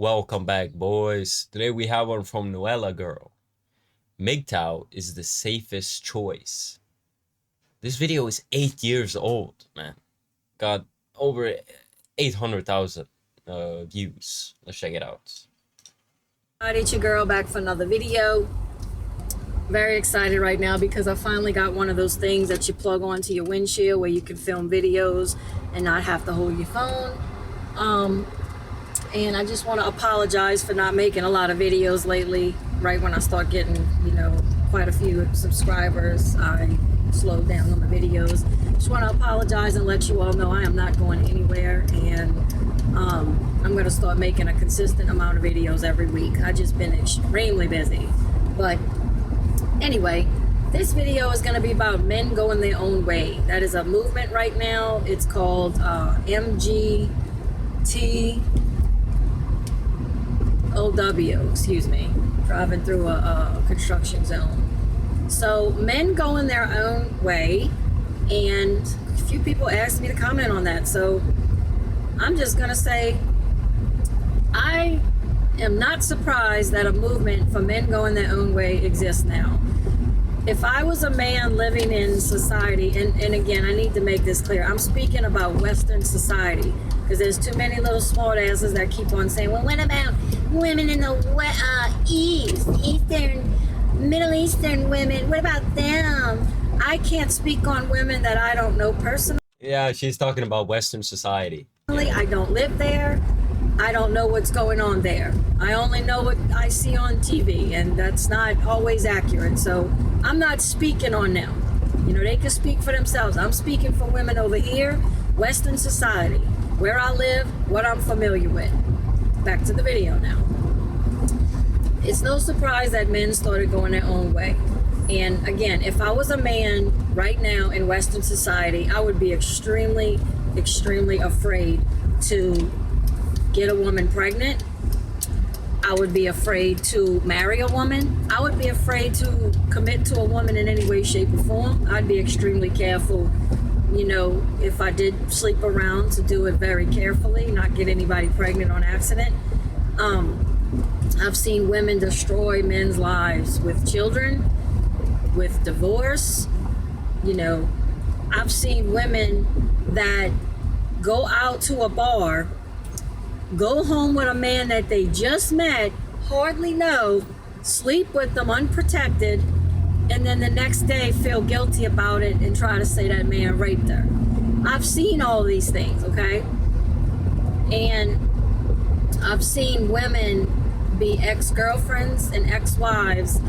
Welcome back, boys. Today we have one from Noella Girl. MGTOW is the safest choice. This video is 8 years old, man. Got over 800,000 views. Let's check it out. Alright, it's your girl back for another video. Very excited right now because I finally got one of those things that you plug onto your windshield where you can film videos and not have to hold your phone. And I just want to apologize for not making a lot of videos lately. Right when I start getting, quite a few subscribers, I slowed down on the videos. Just want to apologize and let you all know I am not going anywhere, and I'm going to start making a consistent amount of videos every week. I've just been extremely busy. But anyway, this video is going to be about men going their own way. That is a movement right now. It's called MGTOW, excuse me, driving through a construction zone. So men going their own way, and a few people asked me to comment on that. So I'm just going to say I am not surprised that a movement for men going their own way exists now. If I was a man living in society, and again, I need to make this clear, I'm speaking about Western society, because there's too many little smart asses that keep on saying, well, what about women in the Middle Eastern women? What about them? I can't speak on women that I don't know personally. Yeah, she's talking about Western society. I don't live there. I don't know what's going on there. I only know what I see on TV, and that's not always accurate. So I'm not speaking on them. They can speak for themselves. I'm speaking for women over here, Western society, where I live, what I'm familiar with. Back to the video now. It's no surprise that men started going their own way. And again, if I was a man right now in Western society, I would be extremely, extremely afraid to get a woman pregnant. I would be afraid to marry a woman. I would be afraid to commit to a woman in any way, shape, or form. I'd be extremely careful, if I did sleep around, to do it very carefully, not get anybody pregnant on accident. I've seen women destroy men's lives with children, with divorce. I've seen women that go out to a bar, go home with a man that they just met, hardly know, sleep with them unprotected, and then the next day feel guilty about it and try to say that man raped her. I've seen all these things, okay? And I've seen women be ex-girlfriends and ex-wives,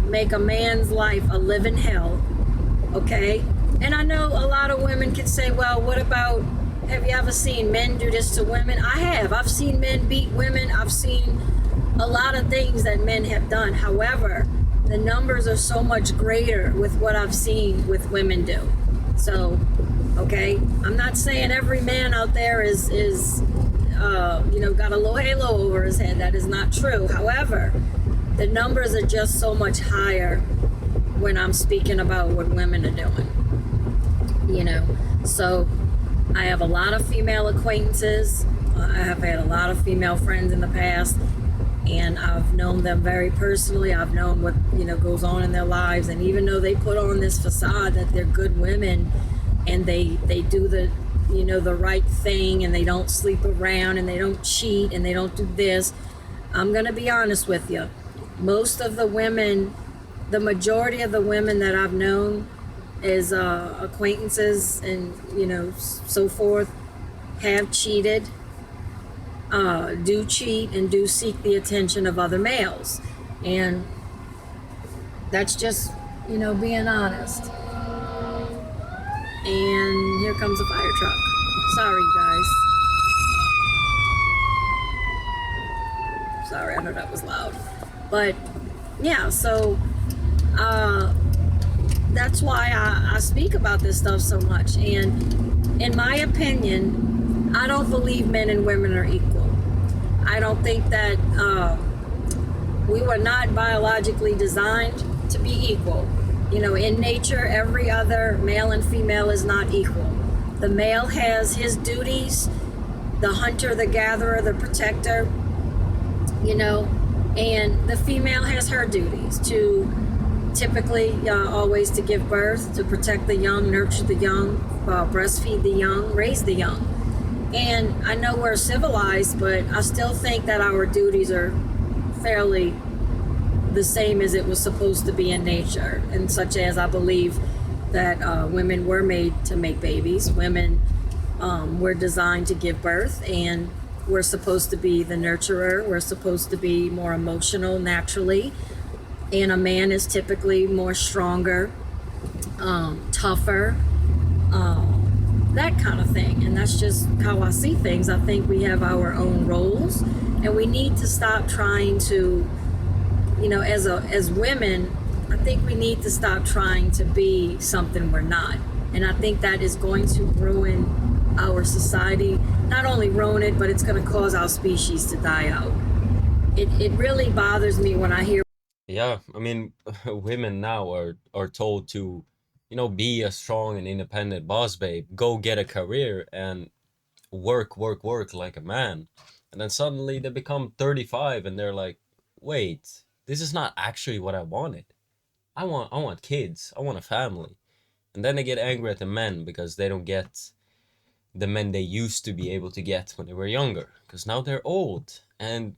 make a man's life a living hell, okay? And I know a lot of women can say, well, what about, have you ever seen men do this to women? I have. I've seen men beat women. I've seen a lot of things that men have done. However, the numbers are so much greater with what I've seen with women do. So, okay, I'm not saying every man out there is got a little halo over his head. That is not true. However, the numbers are just so much higher when I'm speaking about what women are doing. So I have a lot of female acquaintances. I have had a lot of female friends in the past, and I've known them very personally. I've known what goes on in their lives, and even though they put on this facade that they're good women and they do the the right thing, and they don't sleep around, and they don't cheat, and they don't do this, I'm gonna be honest with you. Most of the women, the majority of the women that I've known as acquaintances and so forth, have cheated, do cheat, and do seek the attention of other males. And that's just being honest. And here comes a fire truck. Sorry, you guys. Sorry, I know that was loud. But yeah, so that's why I speak about this stuff so much. And in my opinion, I don't believe men and women are equal. I don't think that we were not biologically designed to be equal. In nature, every other male and female is not equal. The male has his duties, the hunter, the gatherer, the protector, you know, and the female has her duties to typically always to give birth, to protect the young, nurture the young, breastfeed the young, raise the young. And I know we're civilized, but I still think that our duties are fairly the same as it was supposed to be in nature, and such as I believe that women were made to make babies. Women were designed to give birth, and we're supposed to be the nurturer. We're supposed to be more emotional naturally, and a man is typically more stronger, tougher, that kind of thing. And that's just how I see things. I think we have our own roles, and we need to stop trying to, you know, as women, I think we need to stop trying to be something we're not. And I think that is going to ruin our society. Not only ruin it, but it's going to cause our species to die out. It really bothers me when I hear. Yeah, I mean, women now are told to, you know, be a strong and independent boss babe, go get a career and work like a man. And then suddenly they become 35 and they're like, wait, this is not actually what I wanted. I want kids. I want a family. And then they get angry at the men because they don't get the men they used to be able to get when they were younger, because now they're old. And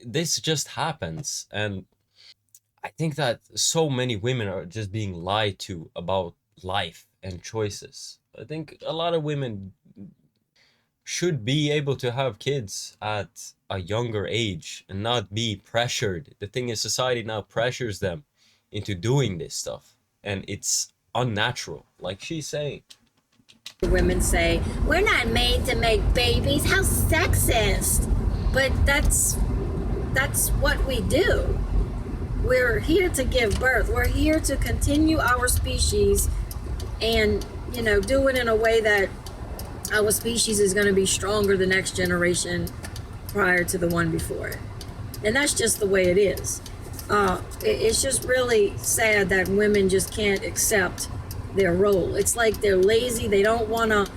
this just happens. And I think that so many women are just being lied to about life and choices. I think a lot of women should be able to have kids at a younger age and not be pressured. The thing is, society now pressures them into doing this stuff, and it's unnatural, like she's saying. Women say, we're not made to make babies. How sexist. But that's what we do. We're here to give birth. We're here to continue our species and, you know, do it in a way that our species is going to be stronger the next generation prior to the one before it. And that's just the way it is. It's just really sad that women just can't accept their role. It's like they're lazy. They don't want to.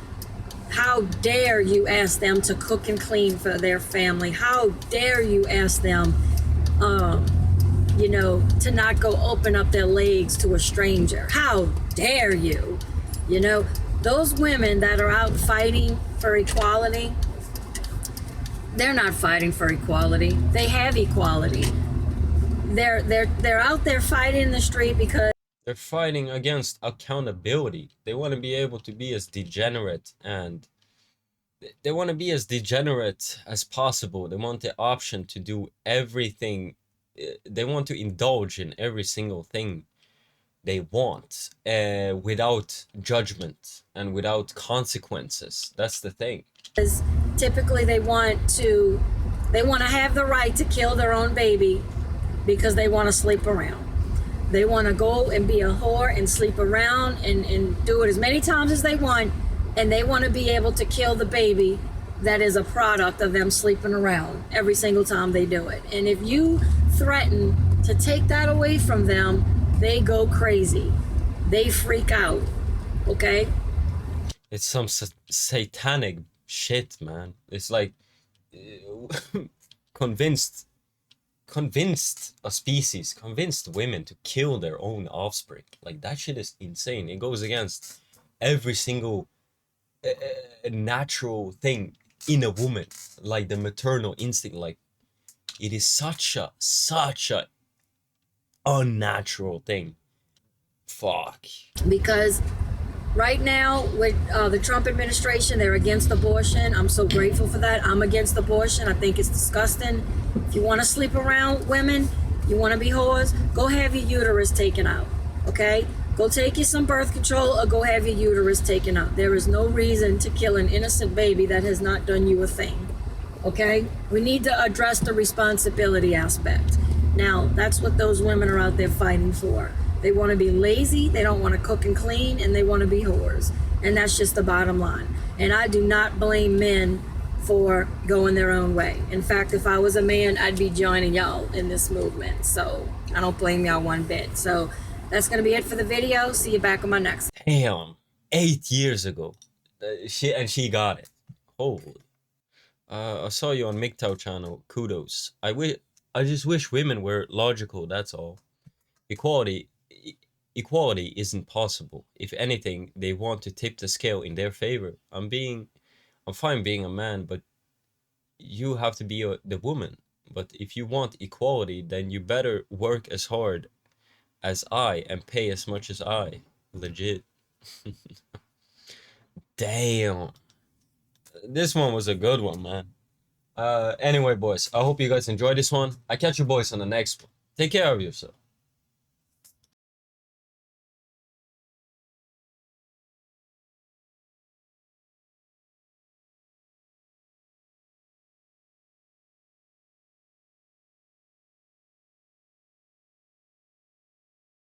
How dare you ask them to cook and clean for their family? How dare you ask them, you know, to not go open up their legs to a stranger? How dare you? You know, those women that are out fighting for equality, they're not fighting for equality. They have equality. They're out there fighting in the street because They're fighting against accountability. They want to be able to be as degenerate, and they want to be as degenerate as possible. They want the option to do everything. They want to indulge in every single thing they want, without judgment and without consequences. That's the thing. typically they want to have the right to kill their own baby because they want to sleep around. They want to go and be a whore and sleep around and do it as many times as they want, and they want to be able to kill the baby that is a product of them sleeping around every single time they do it. And if you threaten to take that away from them, they go crazy. They freak out. Okay? It's some satanic shit, man. It's like convinced a species, convinced women to kill their own offspring. Like, that shit is insane. It goes against every single natural thing in a woman, like the maternal instinct. Like, it is such a unnatural thing. Fuck. Because right now with the Trump administration, they're against abortion. I'm so grateful for that. I'm against abortion. I think it's disgusting. If you want to sleep around women, you want to be whores, go have your uterus taken out. Okay? Go take you some birth control or go have your uterus taken out. There is no reason to kill an innocent baby that has not done you a thing. Okay? We need to address the responsibility aspect. Now, that's what those women are out there fighting for. They want to be lazy, they don't want to cook and clean, and they want to be whores. And that's just the bottom line. And I do not blame men for going their own way. In fact, if I was a man, I'd be joining y'all in this movement. So I don't blame y'all one bit. So that's going to be it for the video. See you back on my next. Damn. 8 years ago. She got it. Holy. I saw you on MGTOW channel. Kudos. I just wish women were logical. That's all. Equality. Equality isn't possible. If anything, they want to tip the scale in their favor. I'm fine being a man, but you have to be the woman. But if you want equality, then you better work as hard as I and pay as much as I. Legit. Damn. This one was a good one, man. Anyway, boys, I hope you guys enjoyed this one. I catch you boys on the next one. Take care of yourself.